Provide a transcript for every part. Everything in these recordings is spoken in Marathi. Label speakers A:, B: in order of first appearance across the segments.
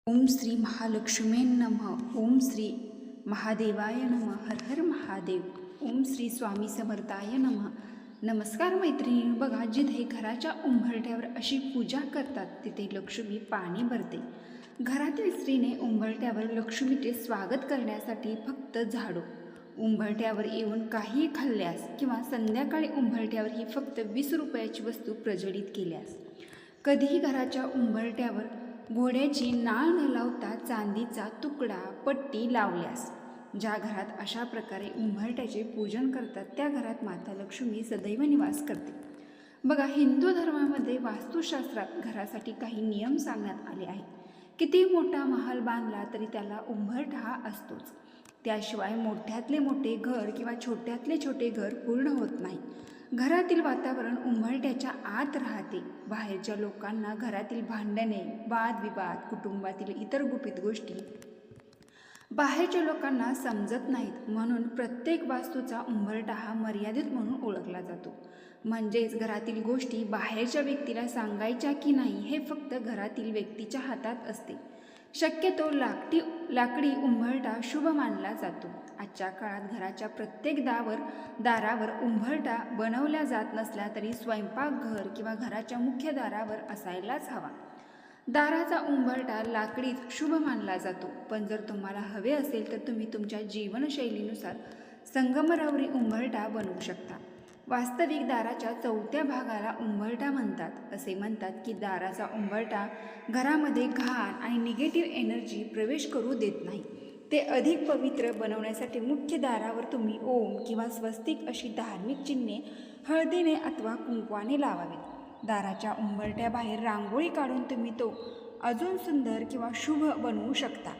A: ओम श्री महालक्ष्मी नमः. ओम श्री महादेवाय नमः. हर हर महादेव. ओम श्री स्वामी समर्थाय नमः. नमस्कार मैत्रिणी. बघा, जिथे घराच्या उंबरठ्यावर अशी पूजा करतात तिथे लक्ष्मी पाणी भरते. घरातील स्त्रीने उंबरठ्यावर लक्ष्मीचे स्वागत करण्यासाठी फक्त झाडू, उंबरठ्यावर येऊन काही खाल्ल्यास किंवा संध्याकाळी उंबरठ्यावर ही फक्त 20 रुपयाची वस्तू प्रज्वलित केल्यास, कधीही घराच्या उंबरठ्यावर घोड्याची नाळ न लावता चांदीचा तुकडा पट्टी लावल्यास, ज्या घरात अशा प्रकारे उंबरठ्याचे पूजन करतात त्या घरात माता लक्ष्मी सदैव निवास करते. बघा, हिंदू धर्मामध्ये वास्तुशास्त्रात घरासाठी काही नियम सांगण्यात आले आहेत. किती मोठा महाल बांधला तरी त्याला उंबरठा हा असतोच. त्याशिवाय मोठ्यातले मोठे घर किंवा छोट्यातले छोटे घर पूर्ण होत नाही. घरातील वातावरण उंबरठ्याच्या आत राहते. बाहेरच्या लोकांना घरातील भांडणे, वादविवाद, कुटुंबातील इतर गुपित गोष्टी बाहेरच्या लोकांना समजत नाहीत. म्हणून प्रत्येक वास्तूचा उंबरठा हा मर्यादित म्हणून ओळखला जातो. म्हणजेच घरातील गोष्टी बाहेरच्या व्यक्तीला सांगायच्या की नाही हे फक्त घरातील व्यक्तीच्या हातात असते. शक्यतो लाकडी उंबरठा शुभ मानला जातो. आजच्या काळात घराच्या प्रत्येक दारावर उंबरठा बनवल्या जात नसला तरी स्वयंपाकघर किंवा घराच्या मुख्य दारावर असायलाच हवा. दाराचा उंबरठा लाकडीच शुभ मानला जातो. पण जर तुम्हाला हवे असेल तर तुम्ही तुमच्या जीवनशैलीनुसार संगमरवरी उंबरठा बनवू शकता. वास्तविक दाराच्या चौथ्या भागाला उंबरठा म्हणतात. असे म्हणतात की दाराचा उंबरठा घरामध्ये घाण आणि निगेटिव्ह एनर्जी प्रवेश करू देत नाही. ते अधिक पवित्र बनवण्यासाठी मुख्य दारावर तुम्ही ओम किंवा स्वस्तिक अशी धार्मिक चिन्हे हळदीने अथवा कुंकवाने लावावीत. दाराच्या उंबरठ्याबाहेर रांगोळी काढून तुम्ही तो अजून सुंदर किंवा शुभ बनवू शकता.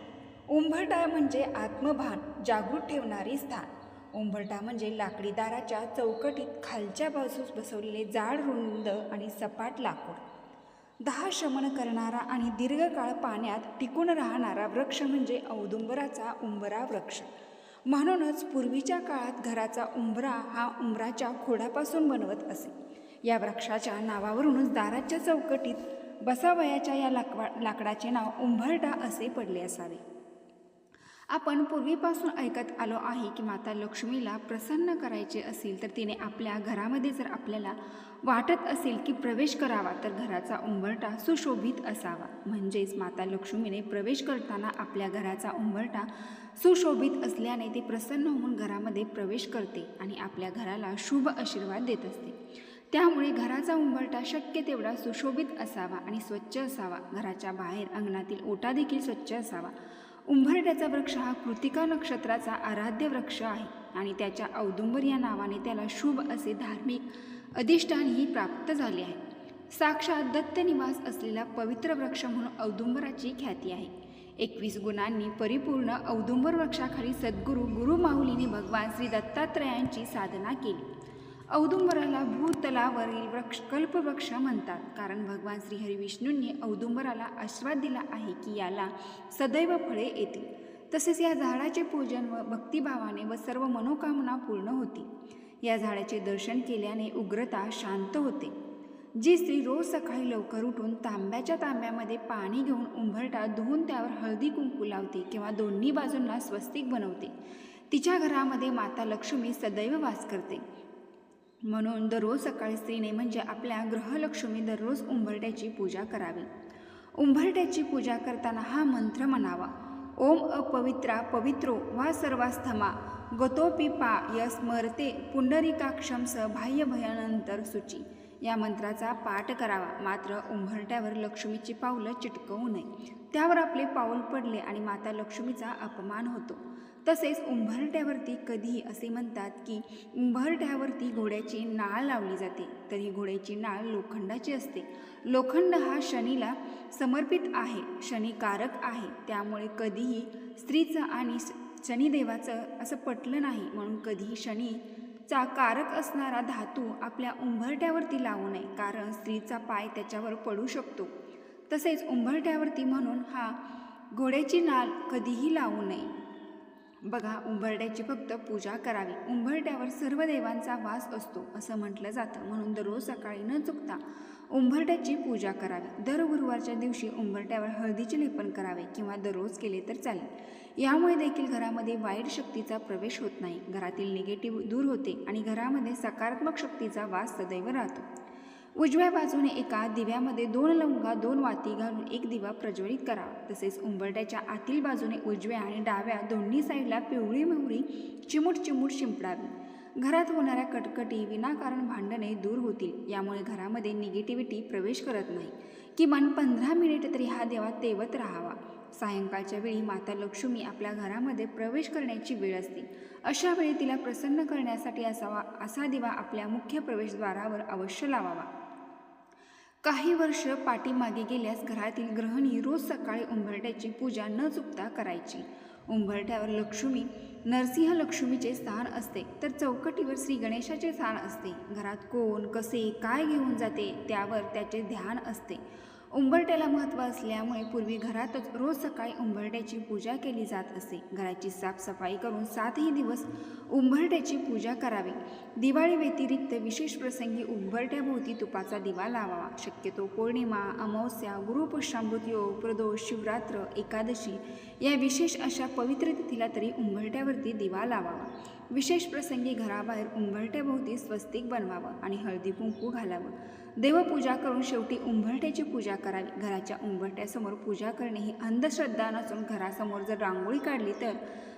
A: उंबरठा म्हणजे आत्मभान जागृत ठेवणारे स्थान. उंबरठा म्हणजे लाकडी दाराच्या चौकटीत खालच्या बाजूस बसवलेले जाड, रुंद आणि सपाट लाकूड. 10 शमन करणारा आणि दीर्घकाळ पाण्यात टिकून राहणारा वृक्ष म्हणजे औदुंबराचा उंबरा वृक्ष. म्हणूनच पूर्वीच्या काळात घराचा उंबरा हा उंबराच्या खोडापासून बनवत असे. या वृक्षाच्या नावावरूनच दाराच्या चौकटीत बसावयाच्या या लाकडाचे नाव उंबरठा असे पडले असावे. आपण पूर्वीपासून ऐकत आलो आहे की माता लक्ष्मीला प्रसन्न करायचे असेल तर तिने आपल्या घरामध्ये जर आपल्याला वाटत असेल की प्रवेश करावा तर घराचा उंबरठा सुशोभित असावा. म्हणजेच माता लक्ष्मीने प्रवेश करताना आपल्या घराचा उंबरठा सुशोभित असल्याने ती प्रसन्न होऊन घरामध्ये प्रवेश करते आणि आपल्या घराला शुभ आशीर्वाद देत असते. त्यामुळे घराचा उंबरठा शक्य तेवढा सुशोभित असावा आणि स्वच्छ असावा. घराच्या बाहेर अंगणातील ओटा देखील स्वच्छ असावा. उंबरठ्याचा वृक्ष हा कृतिका नक्षत्राचा आराध्य वृक्ष आहे आणि त्याच्या औदुंबर या नावाने त्याला शुभ असे धार्मिक अधिष्ठानही प्राप्त झाले आहे. साक्षात दत्त निवास असलेला पवित्र वृक्ष म्हणून औदुंबराची ख्याती आहे. 21 गुणांनी परिपूर्ण औदुंबर वृक्षाखाली सद्गुरू गुरु माऊलीने भगवान श्री दत्तात्रयांची साधना केली. औदुंबराला भूतलावरील कल्पवृक्ष म्हणतात, कारण भगवान श्रीहरी विष्णूंनी औदुंबराला आशीर्वाद दिला आहे की याला सदैव फळे येतील. तसेच या झाडाचे पूजन व भक्तिभावाने व सर्व मनोकामना पूर्ण होती. या झाडाचे दर्शन केल्याने उग्रता शांत होते. जी स्त्री रोज सकाळी लवकर उठून तांब्याच्या तांब्यामध्ये पाणी घेऊन उंबरठा धुवून त्यावर हळदी कुंकू लावते किंवा दोन्ही बाजूंना स्वस्तिक बनवते, तिच्या घरामध्ये माता लक्ष्मी सदैव वास करते. म्हणून दररोज सकाळी स्त्रीने म्हणजे आपल्या ग्रहलक्ष्मी दररोज उंबरठ्याची पूजा करावी. उंबरठ्याची पूजा करताना हा मंत्र म्हणावा: ओम अपवित्रा पवित्रो वा सर्वास्थमा गतोपि पा यस्मरते पुंडरीकाक्षम स बाह्य भयानंतर सूची. या मंत्राचा पाठ करावा. मात्र उंबरठ्यावर लक्ष्मीची पावलं चिटकवू नये. त्यावर आपले पाऊल पडले आणि माता लक्ष्मीचा अपमान होतो. तसेच उंबरठ्यावरती कधीही असे म्हणतात की उंबरठ्यावरती घोड्याची नाळ लावली जाते, तर ही घोड्याची नाळ लोखंडाची असते. लोखंड हा शनीला समर्पित आहे, शनिकारक आहे. त्यामुळे कधीही स्त्रीचं आणि शनिदेवाचं असं पटलं नाही. म्हणून कधीही शनीचा कारक असणारा धातू आपल्या उंबरठ्यावरती लावू नये, कारण स्त्रीचा पाय त्याच्यावर पडू शकतो. तसेच उंबरठ्यावरती म्हणून हा घोड्याची नाळ कधीही लावू नये. बघा, उंबरठ्याची फक्त पूजा करावी. उंबरठ्यावर सर्व देवांचा वास असतो असं म्हटलं जातं. म्हणून दररोज सकाळी न चुकता उंबरठ्याची पूजा करावी. दर गुरुवारच्या दिवशी उंबरठ्यावर हळदीचे लेपन करावे किंवा दररोज केले तर चालेल. यामुळे देखील घरामध्ये वाईट शक्तीचा प्रवेश होत नाही, घरातील निगेटिव्ह दूर होते आणि घरामध्ये सकारात्मक शक्तीचा वास सदैव राहतो. उजव्या बाजूने एका दिव्यामध्ये 2 लवंगा 2 वाती घालून एक दिवा प्रज्वलित करावा. तसेच उंबरठ्याच्या आतील बाजूने उजव्या आणि डाव्या दोन्ही साईडला पिवळी मोहरी चिमूट चिमूट शिंपडावी. घरात होणाऱ्या कटकटी, विनाकारण भांडणे दूर होतील. यामुळे घरामध्ये निगेटिव्हिटी प्रवेश करत नाही. किमान 15 मिनिट तरी हा दिवा तेवत राहावा. सायंकाळच्या वेळी माता लक्ष्मी आपल्या घरामध्ये प्रवेश करण्याची वेळ असते. अशा वेळी तिला प्रसन्न करण्यासाठी असा दिवा आपल्या मुख्य प्रवेशद्वारावर अवश्य लावावा. काही वर्ष पाठीमागे गेल्यास घरातील गृहिणी रोज सकाळी उंबरठ्याची पूजा न चुकता करायची. उंबरठ्यावर लक्ष्मी नरसिंह लक्ष्मीचे स्थान असते, तर चौकटीवर श्री गणेशाचे स्थान असते. घरात कोण, कसे, काय घेऊन जाते त्यावर त्याचे ध्यान असते. उंबरठ्याला महत्त्व असल्यामुळे पूर्वी घरातच रोज सकाळी उंबरठ्याची पूजा केली जात असे. घराची साफसफाई करून 7ही दिवस उंबरठ्याची पूजा करावी. दिवाळी व्यतिरिक्त विशेष प्रसंगी उंबरठ्याभोवती तुपाचा दिवा लावावा. शक्यतो पौर्णिमा, अमावस्या, गुरुपुष्यामृत योग, प्रदोष, शिवरात्र, एकादशी या विशेष अशा पवित्र तिथीला तरी उंबरठ्यावरती दिवा लावावा. विशेष प्रसंगी घराबाहेर उंबरठ्याभोवती स्वस्तिक बनवावं आणि हळदी कुंकू घालावं. देवपूजा करून शेवटी उंबरठ्याची पूजा करावी. घराच्या उंबरठ्यासमोर पूजा करणे ही अंधश्रद्धा नसून घरासमोर जर रांगोळी काढली तर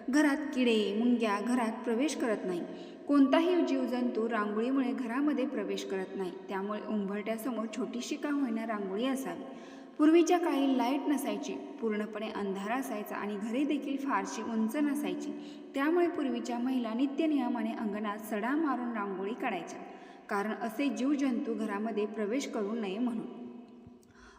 A: घरात किडे, मुंग्या घरात प्रवेश करत नाही. कोणताही जीवजंतू रांगोळीमुळे घरामध्ये प्रवेश करत नाही. त्यामुळे उंबरठ्यासमोर छोटीशी का होईना रांगोळी असावी. पूर्वीच्या काळी लाईट नसायची, पूर्णपणे अंधार असायचा आणि घरे देखील फारशी उंच नसायची. त्यामुळे पूर्वीच्या महिला नित्यनियमाने अंगणात सडा मारून रांगोळी काढायच्या, कारण असे जीवजंतू घरामध्ये प्रवेश करू नये म्हणून.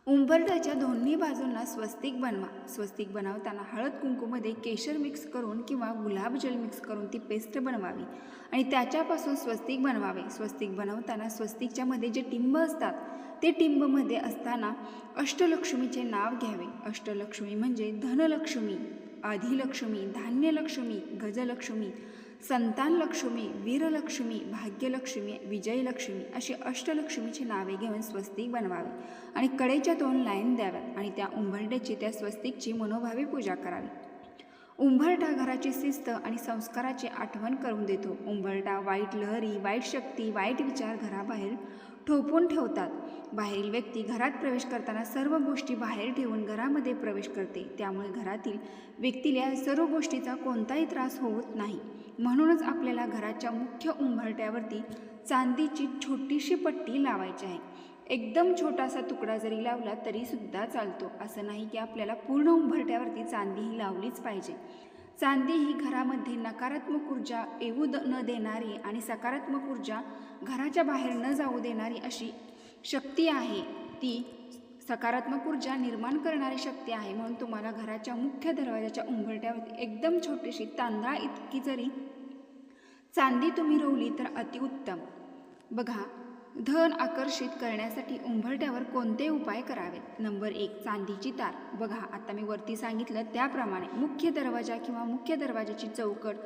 A: उंबरठ्याच्या दोन्ही बाजूंना स्वस्तिक बनवा. स्वस्तिक बनवताना हळद कुंकूमध्ये केशर मिक्स करून किंवा गुलाबजल मिक्स करून ती पेस्ट बनवावी आणि त्याच्यापासून स्वस्तिक बनवावे. स्वस्तिक बनवताना स्वस्तिकच्या मध्ये जे टिंब असतात ते टिंबमध्ये असताना अष्टलक्ष्मीचे नाव घ्यावे. अष्टलक्ष्मी म्हणजे धनलक्ष्मी, आधिलक्ष्मी, धान्यलक्ष्मी, गजलक्ष्मी, संतानलक्ष्मी, वीरलक्ष्मी, भाग्यलक्ष्मी, विजयलक्ष्मी अशी अष्टलक्ष्मीची नावे घेऊन स्वस्तिक बनवावे आणि कडेच्या 2 लाईन द्याव्यात आणि त्या उंबरठ्याची त्या स्वस्तिकची मनोभावे पूजा करावी. उंबरठा घराची शिस्त आणि संस्काराची आठवण करून देतो. उंबरठा वाईट लहरी, वाईट शक्ती, वाईट विचार घराबाहेर ठोपून ठेवतात. बाहेरील व्यक्ती घरात प्रवेश करताना सर्व गोष्टी बाहेर ठेवून घरामध्ये प्रवेश करते. त्यामुळे घरातील व्यक्तीला सर्व गोष्टीचा कोणताही त्रास होत नाही. म्हणूनच आपल्याला घराच्या मुख्य उंबरठ्यावरती चांदीची छोटीशी पट्टी लावायची आहे. एकदम छोटासा तुकडा जरी लावला तरी सुद्धा चालतो. असं नाही की आपल्याला पूर्ण उंबरठ्यावरती चांदी ही लावलीच पाहिजे. चांदी ही घरामध्ये नकारात्मक ऊर्जा येऊ न देणारी आणि सकारात्मक ऊर्जा घराच्या बाहेर न जाऊ देणारी अशी शक्ती आहे. ती सकारात्मक ऊर्जा निर्माण करणारी शक्ती आहे. म्हणून तुम्हाला घराच्या मुख्य दरवाजाच्या उंबरठ्यावरती एकदम छोटीशी तांदळा इतकी जरी चांदी तुम्ही रोवली तर अतिउत्तम. बघा, धन आकर्षित करण्यासाठी उंबरठ्यावर कोणते उपाय करावेत. नंबर 1, चांदीची तार. बघा, आता मी वरती सांगितलं त्याप्रमाणे मुख्य दरवाजा किंवा मुख्य दरवाजाची चौकट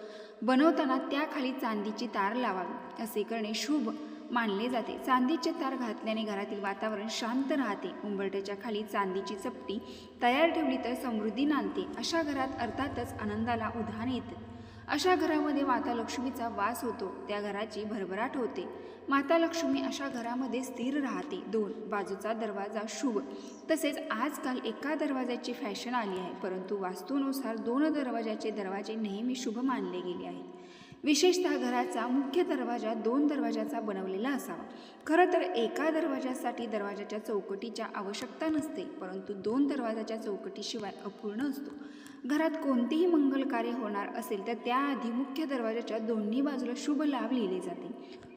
A: बनवताना त्याखाली चांदीची तार लावावी. असे करणे शुभ मानले जाते. चांदीचे तार घातल्याने घरातील वातावरण शांत राहते. उंबरठ्याच्या खाली चांदीची चपटी तयार ठेवली तर समृद्धी नांदते. अशा घरात अर्थातच आनंदाला उधाण येते. अशा घरामध्ये माता लक्ष्मीचा वास होतो, त्या घराची भरभराट होते. माता लक्ष्मी अशा घरामध्ये स्थिर राहते. 2, बाजूचा दरवाजा शुभ. तसेच आजकाल एका दरवाजाची फॅशन आली आहे, परंतु वास्तूनुसार 2 दरवाजे नेहमी शुभ मानले गेले आहेत. विशेषतः घराचा मुख्य दरवाजा 2 दरवाजाचा बनवलेला असावा. खरं तर एका दरवाजासाठी दरवाजाच्या चौकटीच्या आवश्यकता नसते, परंतु 2 दरवाजाच्या चौकटीशिवाय अपूर्ण असतो. घरात कोणतेही मंगल कार्य होणार असेल तर त्याआधी मुख्य दरवाजाच्या दोन्ही बाजूला शुभ लाभ लिहिले जाते.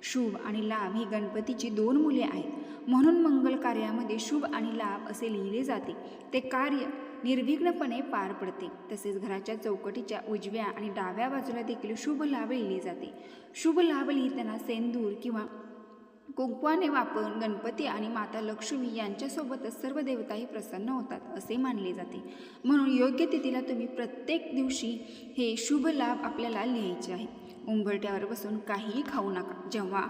A: शुभ आणि लाभ ही गणपतीची 2 मुले आहेत, म्हणून मंगल कार्यामध्ये शुभ आणि लाभ असे लिहिले जाते. ते कार्य निर्विघ्नपणे पार पडते. तसेच घराच्या चौकटीच्या उजव्या आणि डाव्या बाजूला देखील शुभ लाभ लिहिले जाते. शुभ लाभ लिहिताना सेंदूर किंवा कुंकवाने वापरून गणपती आणि माता लक्ष्मी यांच्यासोबतच सर्व देवताही प्रसन्न होतात असे मानले जाते. म्हणून योग्य तिथीला तुम्ही प्रत्येक दिवशी हे शुभ लाभ आपल्याला लिहायचे आहे. उंबरठ्यावर बसून काहीही खाऊ नका. जेव्हा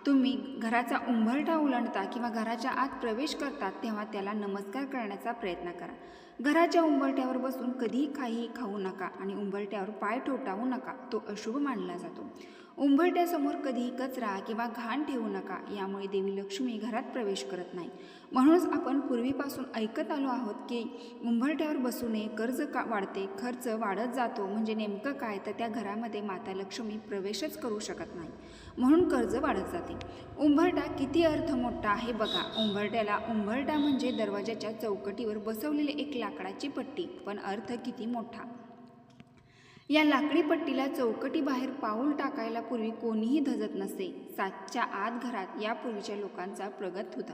A: तुम्ही घराचा उंबरठा ओलांडता किंवा घराच्या आत प्रवेश करतात तेव्हा त्याला नमस्कार करण्याचा प्रयत्न करा. घराच्या उंबरठ्यावर बसून कधीही काहीही खाऊ नका आणि उंबरठ्यावर पाय ठोठावू नका, तो अशुभ मानला जातो. उंबरठ्यासमोर कधीही कचरा किंवा घाण ठेवू नका, यामुळे देवी लक्ष्मी घरात प्रवेश करत नाही. म्हणूनच आपण पूर्वीपासून ऐकत आलो आहोत की उंबरठ्यावर बसू नये, कर्ज वाढते, खर्च वाढत जातो. म्हणजे नेमकं काय, तर त्या घरामध्ये माता लक्ष्मी प्रवेशच करू शकत नाही, म्हणून कर्ज वाढत जाते. उंबरठा किती अर्थ मोठा आहे बघा. उंबरठा म्हणजे दरवाजाच्या चौकटीवर बसवलेली एक लाकडाची पट्टी, पण अर्थ किती मोठा. या लाकडी पट्टीला चौकटी बाहेर पाऊल टाकायला पूर्वी कोणीही धजत नसे. 7च्या आत घरात यापूर्वीच्या लोकांचा प्रगत होता.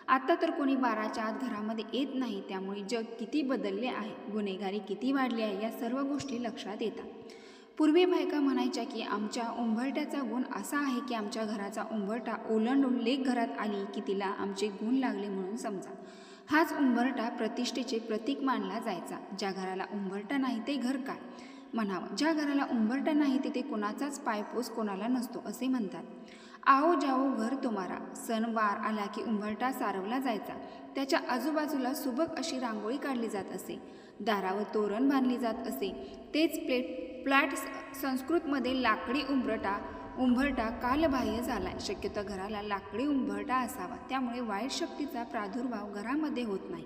A: आता तर कोणी 12च्या आत घरामध्ये येत नाही. त्यामुळे जग किती बदलले आहे, गुन्हेगारी किती वाढली आहे, या सर्व गोष्टी लक्षात येतात. पूर्वी बायका म्हणायच्या की आमच्या उंबरठ्याचा गुण असा आहे की आमच्या घराचा उंबरठा ओलांडून लेक घरात आली की तिला आमचे गुण लागले म्हणून समजा. हाच उंबरठा प्रतिष्ठेचे प्रतीक मानला जायचा. ज्या घराला उंबरठा नाही ते घर काय म्हणावं. ज्या घराला उंबरठा नाही तिथे कोणाचाच पायपोस कोणाला नसतो असे म्हणतात. आओ जाओ घर तुम्हारा. सणवार आला की उंबरठा सारवला जायचा. त्याच्या आजूबाजूला सुबक अशी रांगोळी काढली जात असे, दारावर तोरण बांधली जात असे. तेच फ्लॅट संस्कृतमध्ये लाकडी उंबरठा कालबाह्य झालाय. शक्यतो घराला लाकडी उंबरठा असावा, त्यामुळे वाईट शक्तीचा प्रादुर्भाव घरामध्ये होत नाही.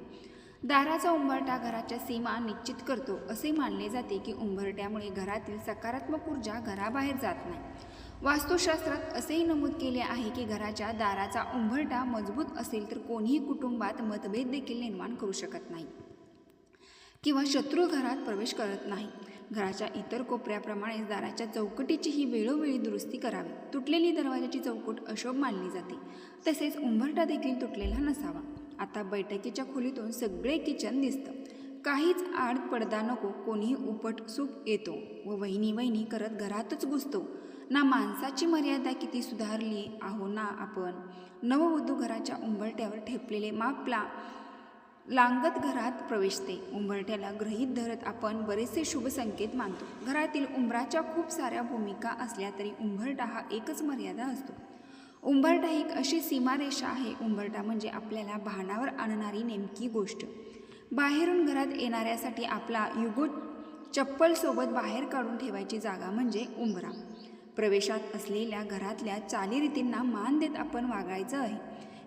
A: दाराचा उंबरठा घराच्या सीमा निश्चित करतो. असे मानले जाते की उंबरठ्यामुळे घरातील सकारात्मक ऊर्जा घराबाहेर जात नाही. वास्तुशास्त्रात असेही नमूद केले आहे की घराच्या दाराचा उंबरठा मजबूत असेल तर कोणीही कुटुंबात मतभेद देखील निर्माण करू शकत नाही किंवा शत्रू घरात प्रवेश करत नाही. घराच्या इतर कोपऱ्याप्रमाणेच दाराच्या चौकटीचीही वेळोवेळी दुरुस्ती करावी. तुटलेली दरवाजाची चौकट अशुभ मानली जाते. तसेच उंबरठा देखील तुटलेला नसावा. आता बैठकीच्या खोलीतून सगळे किचन दिसतं. काहीच आड पडदा नको. कोणीही उपटसूप येतो व वहिनी करत घरातच घुसतो. ना माणसाची मर्यादा किती सुधारली आहो ना आपण. नववधू घराच्या उंबरठ्यावर ठेपलेले माप लांगत घरात प्रवेशते. उंबरठ्याला गृहीत धरत आपण बरेचसे शुभ संकेत मानतो. घरातील उंबराच्या खूप साऱ्या भूमिका असल्या तरी उंबरठा हा एकच मर्यादा असतो. उंबरठा ही एक अशी सीमारेषा आहे. उंबरठा म्हणजे आपल्याला भानावर आणणारी नेमकी गोष्ट. बाहेरून घरात येणाऱ्यासाठी आपला युगो चप्पल सोबत बाहेर काढून ठेवायची जागा म्हणजे उंबरा. प्रवेशात असलेल्या घरातल्या चालीरीतींना मान देत आपण वागायचं आहे.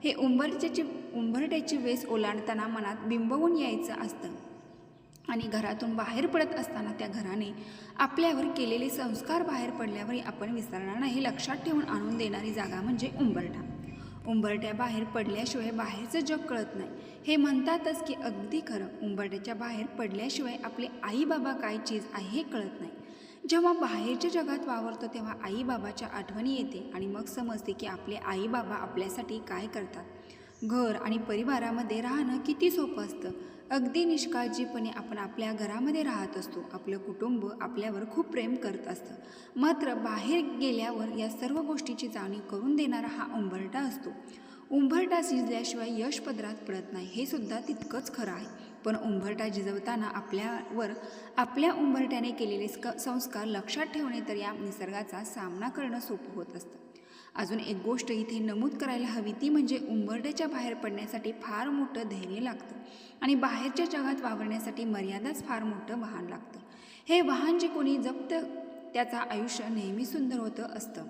A: हे उंबरठ्याची वेस ओलांडताना मनात बिंबवून यायचं असतं आणि घरातून बाहेर पडत असताना त्या घराने आपल्यावर केलेले संस्कार बाहेर पडल्यावरही आपण विसरणार नाही, लक्षात ठेवून आणून देणारी जागा म्हणजे उंबरठा. उंबरठ्याबाहेर पडल्याशिवाय बाहेरचं जग कळत नाही. हे म्हणतातच की अगदी खरं. उंबरठ्याच्या बाहेर पडल्याशिवाय आपले आई बाबा काय चीज आहे हे कळत नाही. जेव्हा बाहेरच्या जगात वावरतो तेव्हा आई बाबाच्या आठवणी येते आणि मग समजते की आपले आई बाबा आपल्यासाठी काय करतात. घर आणि परिवारामध्ये राहणं किती सोपं असतं. अगदी निष्काळजीपणे आपण आपल्या घरामध्ये राहत असतो. आपलं कुटुंब आपल्यावर खूप प्रेम करत असतं. मात्र बाहेर गेल्यावर या सर्व गोष्टीची जाणीव करून देणारा हा उंबरठा असतो. उंबरठा झिजल्याशिवाय यश पदरात पडत नाही, हे सुद्धा तितकंच खरं आहे. पण उंबरठा झिजवताना आपल्यावर आपल्या उंबरठ्याने केलेले संस्कार लक्षात ठेवणे तर या निसर्गाचा सामना करणं सोपं होत असतं. अजून एक गोष्ट इथे नमूद करायला हवी ती म्हणजे उंबरठ्याच्या बाहेर पडण्यासाठी फार मोठं धैर्य लागतं आणि बाहेरच्या जगात वावरण्यासाठी मर्यादाच फार मोठं वाहन लागतं. हे वाहन जे कोणी जप्त त्याचं आयुष्य नेहमी सुंदर होतं असतं.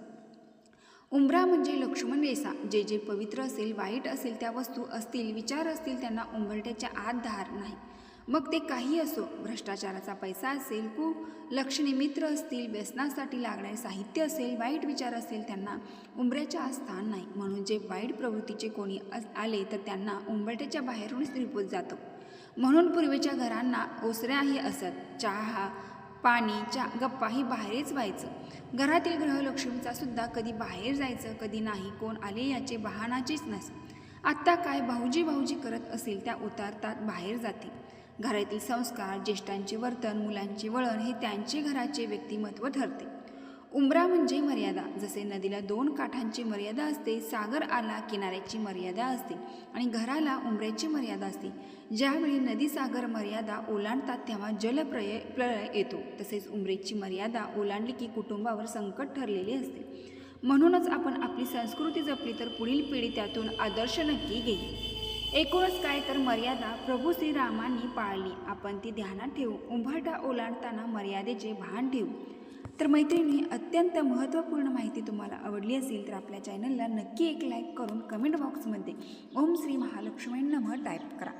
A: उंबरा म्हणजे लक्ष्मण रेषा. जे जे पवित्र असेल, वाईट असेल, त्या वस्तू असतील, विचार असतील त्यांना उंबरठ्याच्या आत धार नाही. मग ते काही असो. भ्रष्टाचाराचा पैसा असेल, कुलक्षणी मित्र असतील, व्यसनासाठी लागणारे साहित्य असेल, वाईट विचार असेल, त्यांना उंबऱ्याच्या आत स्थान नाही. म्हणून जे वाईट प्रवृत्तीचे कोणी आले तर त्यांना उंबरठ्याच्या बाहेरूनच निरपूत जातं. म्हणून पूर्वीच्या घरांना ओसऱ्याही असत. चहा पाणी गप्पाही बाहेरच व्हायचं. घरातील गृहलक्ष्मीचा सुद्धा कधी बाहेर जायचं कधी नाही. कोण आले याचे बहाणाचेच नसे. आत्ता काय भाऊजी करत असेल त्या उतारतात बाहेर जाते. घरातील संस्कार, ज्येष्ठांचे वर्तन, मुलांचे वळण हे त्यांचे घराचे व्यक्तिमत्व ठरते. उंबरा म्हणजे मर्यादा. जसे नदीला 2 काठांची मर्यादा असते, सागर आला किनाऱ्याची मर्यादा असते आणि घराला उंबऱ्याची मर्यादा असते. ज्यावेळी नदी सागर मर्यादा ओलांडतात तेव्हा प्रलय येतो. तसेच उंबरेची मर्यादा ओलांडली की कुटुंबावर संकट ठरलेले असते. म्हणूनच आपण आपली संस्कृती जपली तर पुढील पिढी त्यातून आदर्श नक्की घेईल। एकूणच काय तर मर्यादा प्रभू श्रीरामांनी पाळली, आपण ती ध्यानात ठेवू, उंबरठा ओलांडताना मर्यादेचे भान ठेवू। तर मैत्रिणी, अत्यंत महत्त्वपूर्ण माहिती तुम्हाला आवडली असेल तर आपल्या चॅनलला नक्की एक लाईक करून कमेंट बॉक्समध्ये ओम श्री महालक्ष्मी नमः टाईप करा।